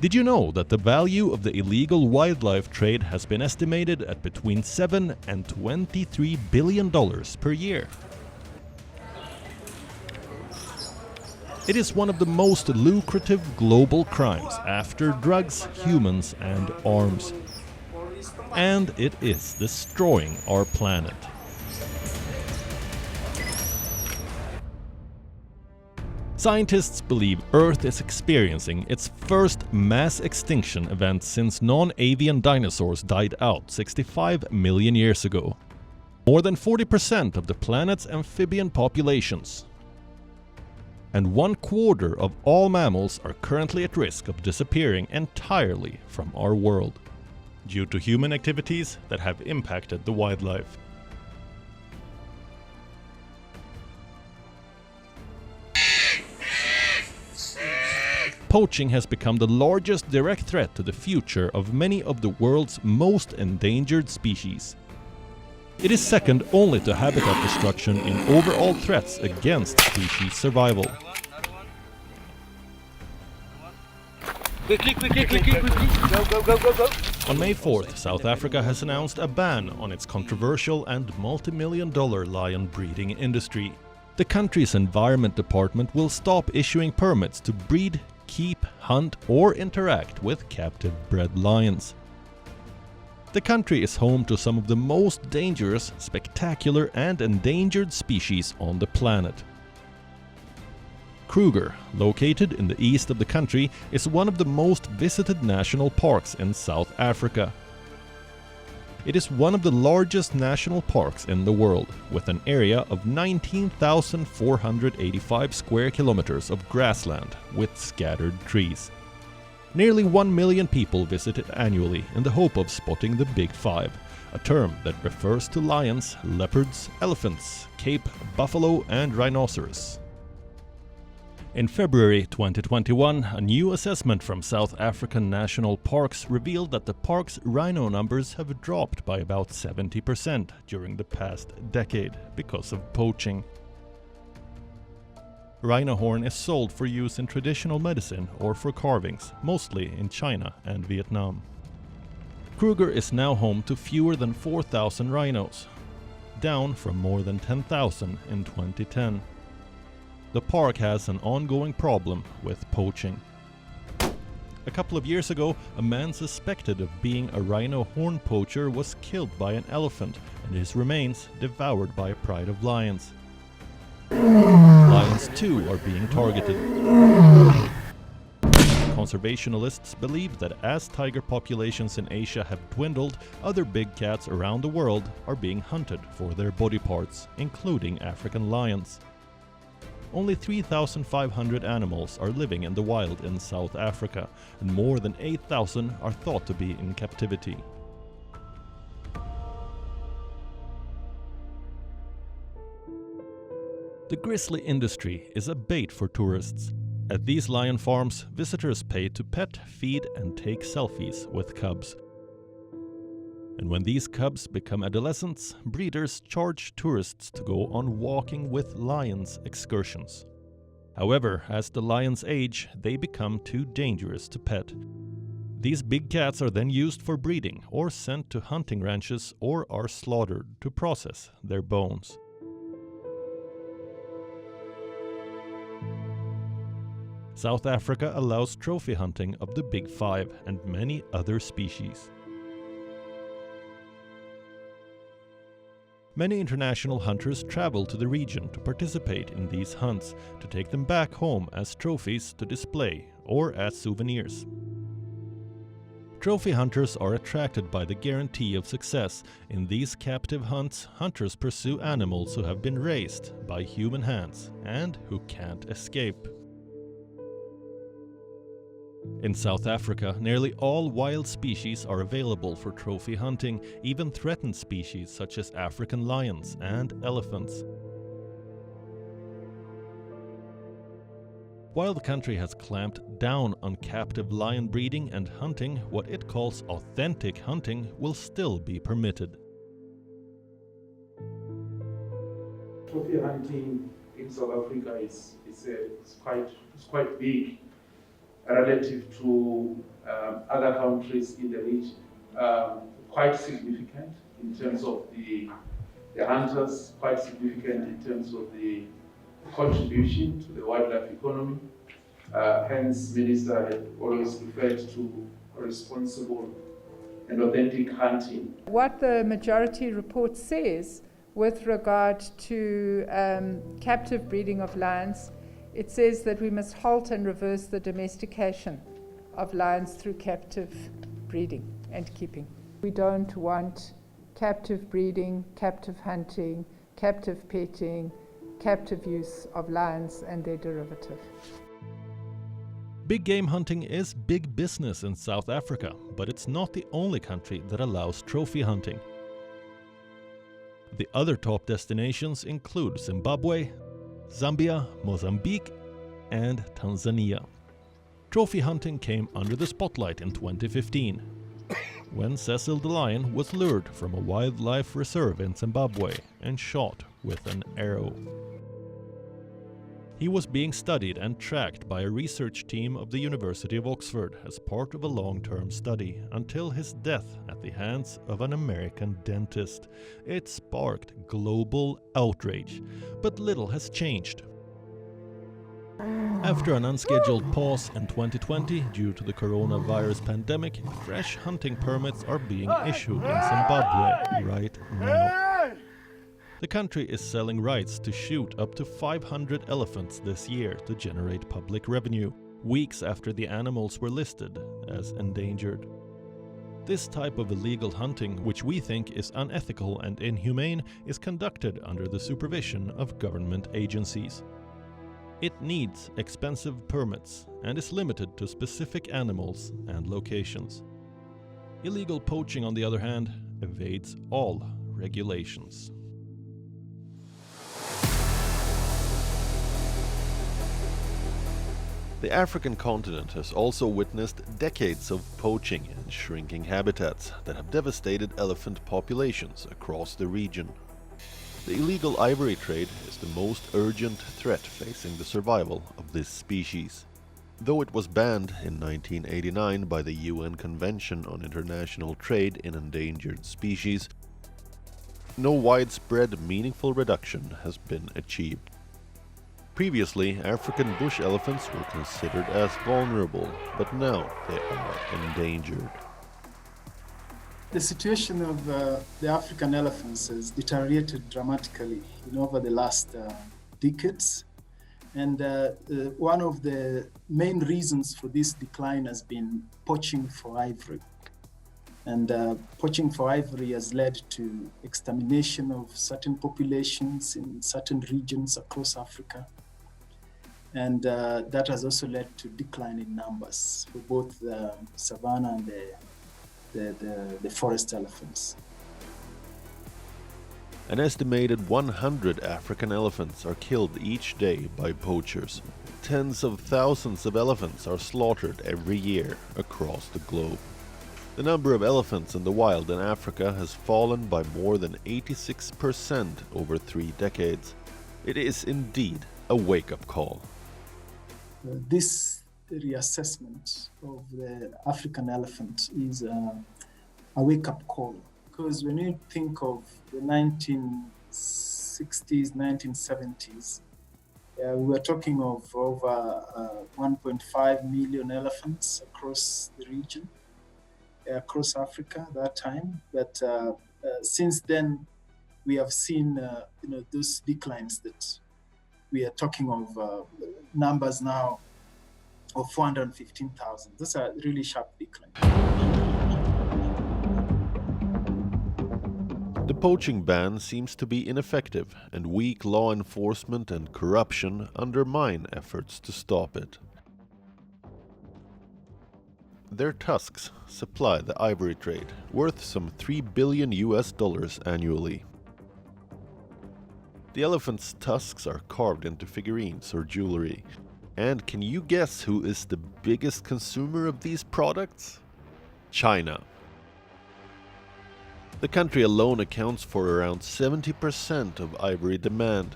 Did you know that the value of the illegal wildlife trade has been estimated at between $7 and $23 billion per year? It is one of the most lucrative global crimes after drugs, humans and arms. And it is destroying our planet. Scientists believe Earth is experiencing its first mass extinction event since non-avian dinosaurs died out 65 million years ago. More than 40% of the planet's amphibian populations and 1/4 of all mammals are currently at risk of disappearing entirely from our world due to human activities that have impacted the wildlife. Poaching has become the largest direct threat to the future of many of the world's most endangered species. It is second only to habitat destruction in overall threats against species survival. Quickly. Go. On May 4th, South Africa has announced a ban on its controversial and multi-million-dollar lion breeding industry. The country's environment department will stop issuing permits to breed, keep, hunt or interact with captive bred lions. The country is home to some of the most dangerous, spectacular and endangered species on the planet. Kruger, located in the east of the country, is one of the most visited national parks in South Africa. It is one of the largest national parks in the world, with an area of 19,485 square kilometers of grassland with scattered trees. Nearly 1 million people visit it annually in the hope of spotting the Big Five, a term that refers to lions, leopards, elephants, Cape, buffalo and rhinoceros. In February 2021, a new assessment from South African national parks revealed that the park's rhino numbers have dropped by about 70% during the past decade because of poaching. Rhino horn is sold for use in traditional medicine or for carvings, mostly in China and Vietnam. Kruger is now home to fewer than 4,000 rhinos, down from more than 10,000 in 2010. The park has an ongoing problem with poaching. A couple of years ago, a man suspected of being a rhino horn poacher was killed by an elephant and his remains devoured by a pride of lions. Lions too are being targeted. Conservationists believe that as tiger populations in Asia have dwindled, other big cats around the world are being hunted for their body parts, including African lions. Only 3,500 animals are living in the wild in South Africa, and more than 8,000 are thought to be in captivity. The grizzly industry is a bait for tourists. At these lion farms, visitors pay to pet, feed and take selfies with cubs. And when these cubs become adolescents, breeders charge tourists to go on walking with lions excursions. However, as the lions age, they become too dangerous to pet. These big cats are then used for breeding or sent to hunting ranches or are slaughtered to process their bones. South Africa allows trophy hunting of the Big Five and many other species. Many international hunters travel to the region to participate in these hunts, to take them back home as trophies to display or as souvenirs. Trophy hunters are attracted by the guarantee of success. In these captive hunts, hunters pursue animals who have been raised by human hands and who can't escape. In South Africa, nearly all wild species are available for trophy hunting, even threatened species such as African lions and elephants. While the country has clamped down on captive lion breeding and hunting, what it calls authentic hunting will still be permitted. Trophy hunting in South Africa is quite big. relative to other countries in the region, quite significant in terms of the hunters, quite significant in terms of the contribution to the wildlife economy. Hence, Minister had always referred to responsible and authentic hunting. What the majority report says with regard to captive breeding of lions, it says that we must halt and reverse the domestication of lions through captive breeding and keeping. We don't want captive breeding, captive hunting, captive petting, captive use of lions and their derivative. Big game hunting is big business in South Africa, but it's not the only country that allows trophy hunting. The other top destinations include Zimbabwe, Zambia, Mozambique, and Tanzania. Trophy hunting came under the spotlight in 2015, when Cecil the lion was lured from a wildlife reserve in Zimbabwe and shot with an arrow. He was being studied and tracked by a research team of the University of Oxford as part of a long-term study until his death at the hands of an American dentist. It sparked global outrage, but little has changed. After an unscheduled pause in 2020 due to the coronavirus pandemic, fresh hunting permits are being issued in Zimbabwe right now. The country is selling rights to shoot up to 500 elephants this year to generate public revenue, weeks after the animals were listed as endangered. This type of illegal hunting, which we think is unethical and inhumane, is conducted under the supervision of government agencies. It needs expensive permits and is limited to specific animals and locations. Illegal poaching, on the other hand, evades all regulations. The African continent has also witnessed decades of poaching and shrinking habitats that have devastated elephant populations across the region. The illegal ivory trade is the most urgent threat facing the survival of this species. Though it was banned in 1989 by the UN Convention on International Trade in Endangered Species, no widespread meaningful reduction has been achieved. Previously, African bush elephants were considered as vulnerable, but now they are endangered. The situation of the African elephants has deteriorated dramatically over the last decades. And one of the main reasons for this decline has been poaching for ivory. And poaching for ivory has led to extermination of certain populations in certain regions across Africa. And that has also led to decline in numbers for both the savanna and the forest elephants. An estimated 100 African elephants are killed each day by poachers. Tens of thousands of elephants are slaughtered every year across the globe. The number of elephants in the wild in Africa has fallen by more than 86% over 3 decades. It is indeed a wake-up call. This reassessment of the African elephant is a wake-up call, because when you think of the 1960s, 1970s, we were talking of over 1.5 million elephants across the region, across Africa that time. But since then, we have seen those declines that we are talking of numbers now of 415,000. That's a really sharp decline. The poaching ban seems to be ineffective, and weak law enforcement and corruption undermine efforts to stop it. Their tusks supply the ivory trade, worth some $3 billion annually. The elephant's tusks are carved into figurines or jewelry. And can you guess who is the biggest consumer of these products? China. The country alone accounts for around 70% of ivory demand.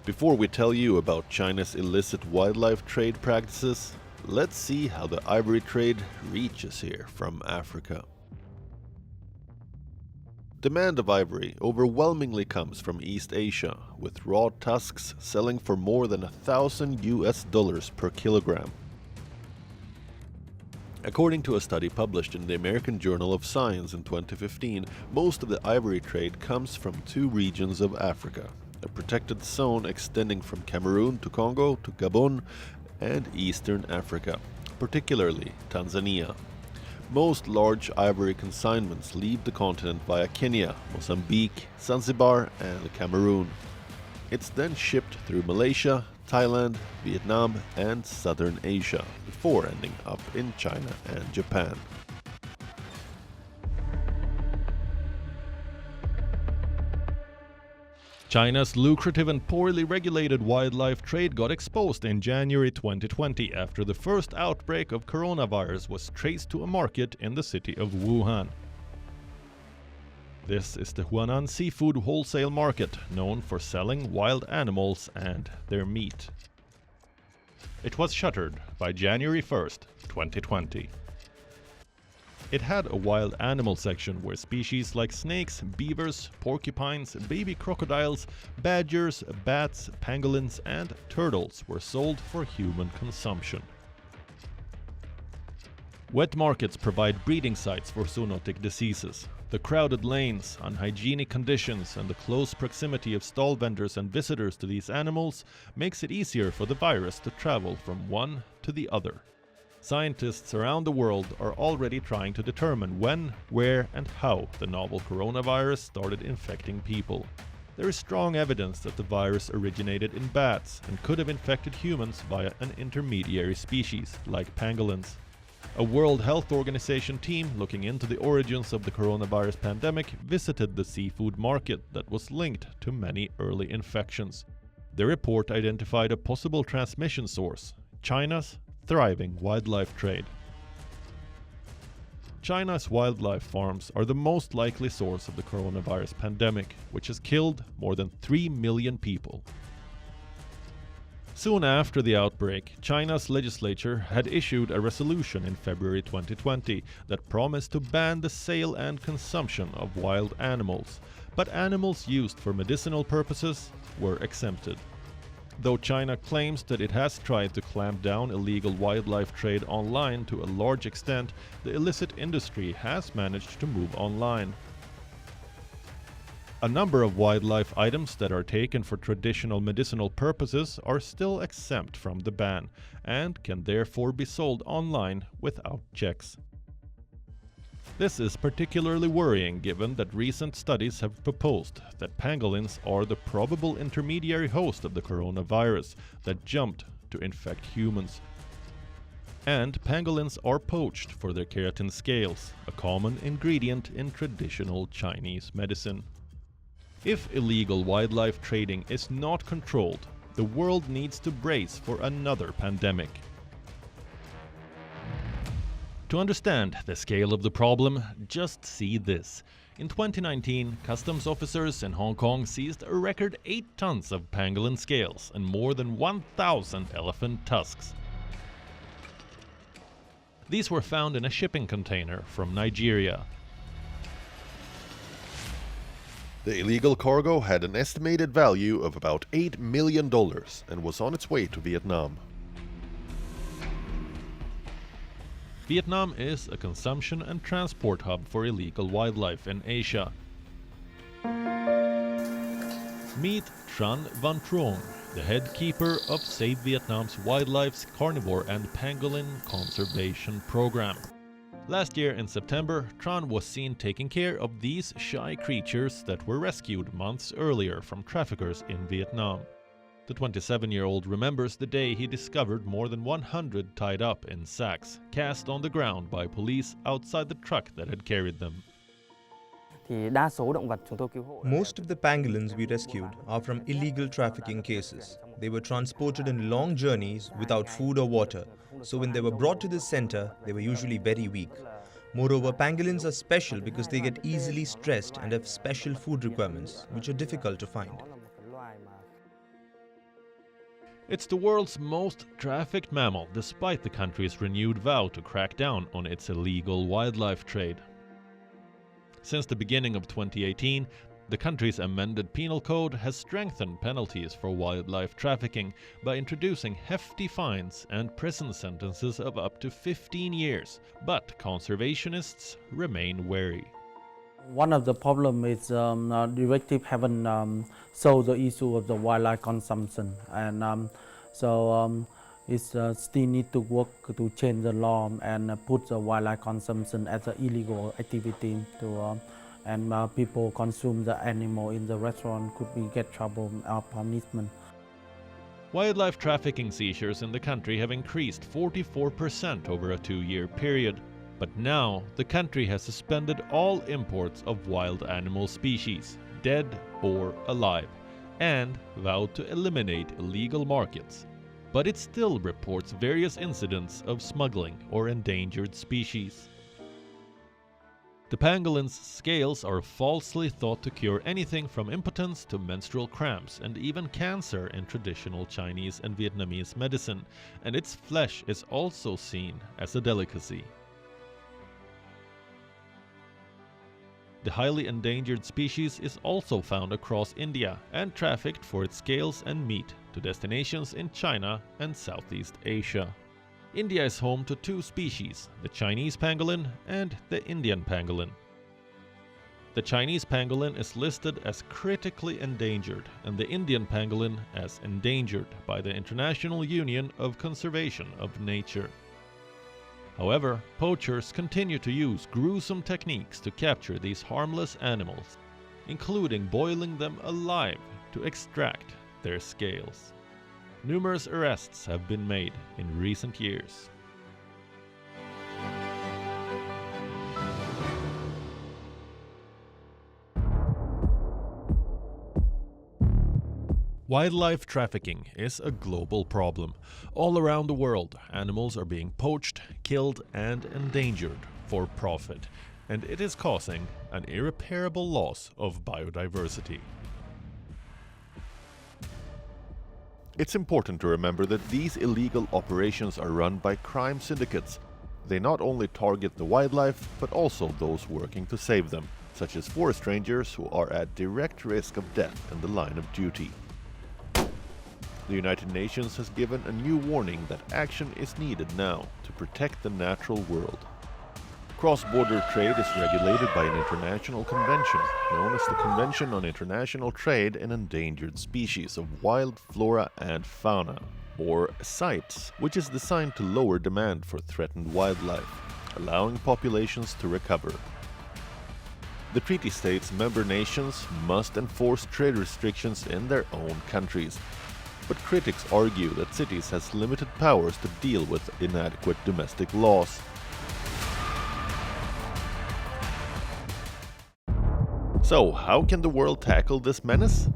Before we tell you about China's illicit wildlife trade practices, Let's see how the ivory trade reaches here from Africa. Demand of ivory overwhelmingly comes from East Asia, with raw tusks selling for more than $1,000 per kilogram. According to a study published in the American Journal of Science in 2015, most of the ivory trade comes from two regions of Africa, a protected zone extending from Cameroon to Congo to Gabon and Eastern Africa, particularly Tanzania. Most large ivory consignments leave the continent via Kenya, Mozambique, Zanzibar and Cameroon. It's then shipped through Malaysia, Thailand, Vietnam and Southern Asia before ending up in China and Japan. China's lucrative and poorly regulated wildlife trade got exposed in January 2020 after the first outbreak of coronavirus was traced to a market in the city of Wuhan. This is the Huanan Seafood Wholesale Market, known for selling wild animals and their meat. It was shuttered by January 1st, 2020. It had a wild animal section where species like snakes, beavers, porcupines, baby crocodiles, badgers, bats, pangolins and turtles were sold for human consumption. Wet markets provide breeding sites for zoonotic diseases. The crowded lanes, unhygienic conditions and the close proximity of stall vendors and visitors to these animals makes it easier for the virus to travel from one to the other. Scientists around the world are already trying to determine when, where and how the novel coronavirus started infecting people. There is strong evidence that the virus originated in bats and could have infected humans via an intermediary species, like pangolins. A World Health Organization team looking into the origins of the coronavirus pandemic visited the seafood market that was linked to many early infections. The report identified a possible transmission source: China's thriving wildlife trade. China's wildlife farms are the most likely source of the coronavirus pandemic, which has killed more than 3 million people. Soon after the outbreak, China's legislature had issued a resolution in February 2020 that promised to ban the sale and consumption of wild animals, but animals used for medicinal purposes were exempted. Though China claims that it has tried to clamp down illegal wildlife trade online to a large extent, the illicit industry has managed to move online. A number of wildlife items that are taken for traditional medicinal purposes are still exempt from the ban and can therefore be sold online without checks. This is particularly worrying given that recent studies have proposed that pangolins are the probable intermediary host of the coronavirus that jumped to infect humans. And pangolins are poached for their keratin scales, a common ingredient in traditional Chinese medicine. If illegal wildlife trading is not controlled, the world needs to brace for another pandemic. To understand the scale of the problem, just see this. In 2019, customs officers in Hong Kong seized a record 8 tons of pangolin scales and more than 1,000 elephant tusks. These were found in a shipping container from Nigeria. The illegal cargo had an estimated value of about $8 million and was on its way to Vietnam. Vietnam is a consumption and transport hub for illegal wildlife in Asia. Meet Tran Van Truong, the head keeper of Save Vietnam's Wildlife's Carnivore and Pangolin Conservation Program. Last year in September, Tran was seen taking care of these shy creatures that were rescued months earlier from traffickers in Vietnam. The 27-year-old remembers the day he discovered more than 100 tied up in sacks, cast on the ground by police outside the truck that had carried them. Most of the pangolins we rescued are from illegal trafficking cases. They were transported in long journeys without food or water, so when they were brought to the center, they were usually very weak. Moreover, pangolins are special because they get easily stressed and have special food requirements, which are difficult to find. It's the world's most trafficked mammal, despite the country's renewed vow to crack down on its illegal wildlife trade. Since the beginning of 2018, the country's amended penal code has strengthened penalties for wildlife trafficking by introducing hefty fines and prison sentences of up to 15 years, but conservationists remain wary. One of the problems is directive haven't solved the issue of the wildlife consumption, and it's still need to work to change the law and put the wildlife consumption as an illegal activity and people consume the animal in the restaurant could be get trouble or punishment. Wildlife trafficking seizures in the country have increased 44% over a 2-year period. But now, the country has suspended all imports of wild animal species, dead or alive, and vowed to eliminate illegal markets. But it still reports various incidents of smuggling or endangered species. The pangolin's scales are falsely thought to cure anything from impotence to menstrual cramps and even cancer in traditional Chinese and Vietnamese medicine, and its flesh is also seen as a delicacy. The highly endangered species is also found across India and trafficked for its scales and meat to destinations in China and Southeast Asia. India is home to 2 species, the Chinese pangolin and the Indian pangolin. The Chinese pangolin is listed as critically endangered and the Indian pangolin as endangered by the International Union of Conservation of Nature. However, poachers continue to use gruesome techniques to capture these harmless animals, including boiling them alive to extract their scales. Numerous arrests have been made in recent years. Wildlife trafficking is a global problem. All around the world, animals are being poached, killed, and endangered for profit, and it is causing an irreparable loss of biodiversity. It's important to remember that these illegal operations are run by crime syndicates. They not only target the wildlife, but also those working to save them, such as forest rangers who are at direct risk of death in the line of duty. The United Nations has given a new warning that action is needed now to protect the natural world. Cross-border trade is regulated by an international convention, known as the Convention on International Trade in Endangered Species of Wild Flora and Fauna, or CITES, which is designed to lower demand for threatened wildlife, allowing populations to recover. The treaty states member nations must enforce trade restrictions in their own countries, but critics argue that cities has limited powers to deal with inadequate domestic laws. So, how can the world tackle this menace?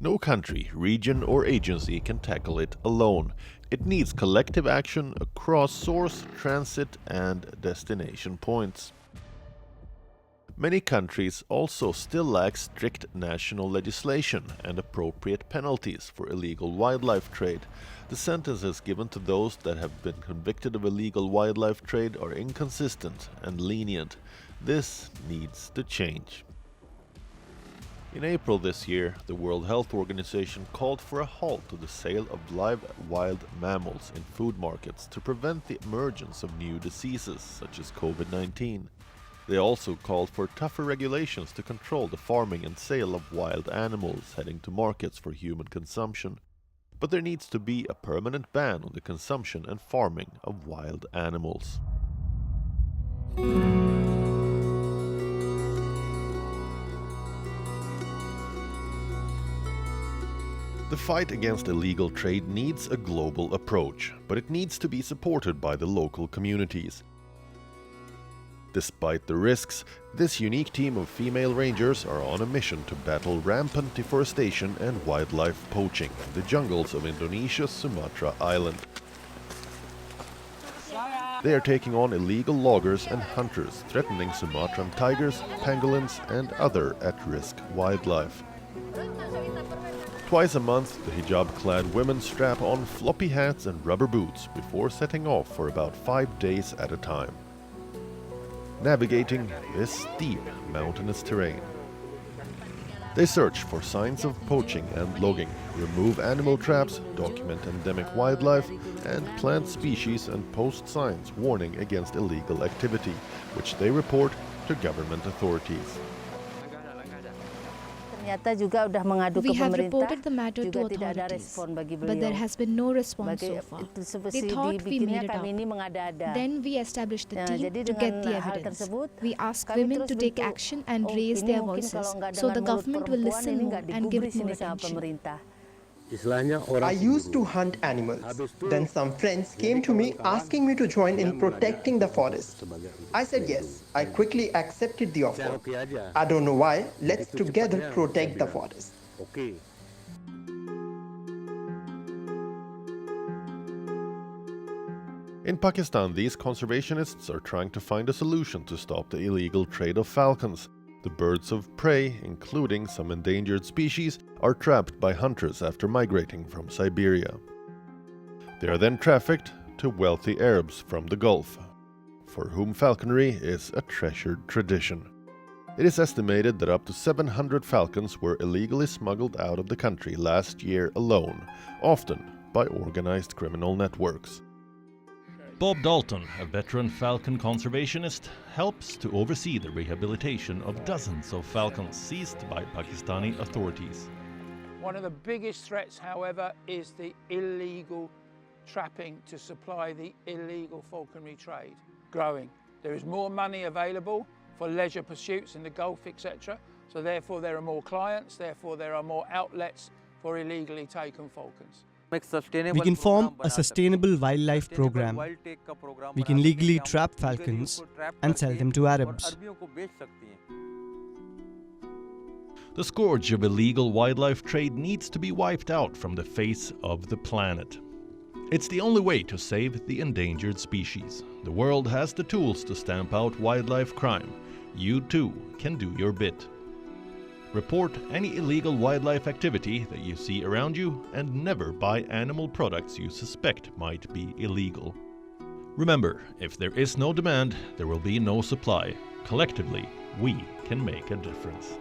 No country, region, or agency can tackle it alone. It needs collective action across source, transit, and destination points. Many countries also still lack strict national legislation and appropriate penalties for illegal wildlife trade. The sentences given to those that have been convicted of illegal wildlife trade are inconsistent and lenient. This needs to change. In April this year, the World Health Organization called for a halt to the sale of live wild mammals in food markets to prevent the emergence of new diseases such as COVID-19. They also called for tougher regulations to control the farming and sale of wild animals heading to markets for human consumption. But there needs to be a permanent ban on the consumption and farming of wild animals. The fight against illegal trade needs a global approach, but it needs to be supported by the local communities. Despite the risks, this unique team of female rangers are on a mission to battle rampant deforestation and wildlife poaching in the jungles of Indonesia's Sumatra island. They are taking on illegal loggers and hunters, threatening Sumatran tigers, pangolins, and other at-risk wildlife. Twice a month, the hijab-clad women strap on floppy hats and rubber boots before setting off for about 5 days at a time, navigating this steep mountainous terrain. They search for signs of poaching and logging, remove animal traps, document endemic wildlife, and plant species and post signs warning against illegal activity, which they report to government authorities. We have reported the matter to authorities, but there has been no response so far. They thought we made it up. Then we established the team to get the evidence. We asked women to take action and raise their voices, so the government will listen more and give it more attention. I used to hunt animals. Then some friends came to me asking me to join in protecting the forest. I said yes. I quickly accepted the offer. I don't know why. Let's together protect the forest. In Pakistan, these conservationists are trying to find a solution to stop the illegal trade of falcons. The birds of prey, including some endangered species, are trapped by hunters after migrating from Siberia. They are then trafficked to wealthy Arabs from the Gulf, for whom falconry is a treasured tradition. It is estimated that up to 700 falcons were illegally smuggled out of the country last year alone, often by organized criminal networks. Bob Dalton, a veteran falcon conservationist, helps to oversee the rehabilitation of dozens of falcons seized by Pakistani authorities. One of the biggest threats, however, is the illegal trapping to supply the illegal falconry trade growing. There is more money available for leisure pursuits in the Gulf, etc. So therefore there are more clients, therefore there are more outlets for illegally taken falcons. We can form a sustainable wildlife program. We can legally trap falcons and sell them to Arabs. The scourge of illegal wildlife trade needs to be wiped out from the face of the planet. It's the only way to save the endangered species. The world has the tools to stamp out wildlife crime. You too can do your bit. Report any illegal wildlife activity that you see around you and never buy animal products you suspect might be illegal. Remember, if there is no demand, there will be no supply. Collectively, we can make a difference.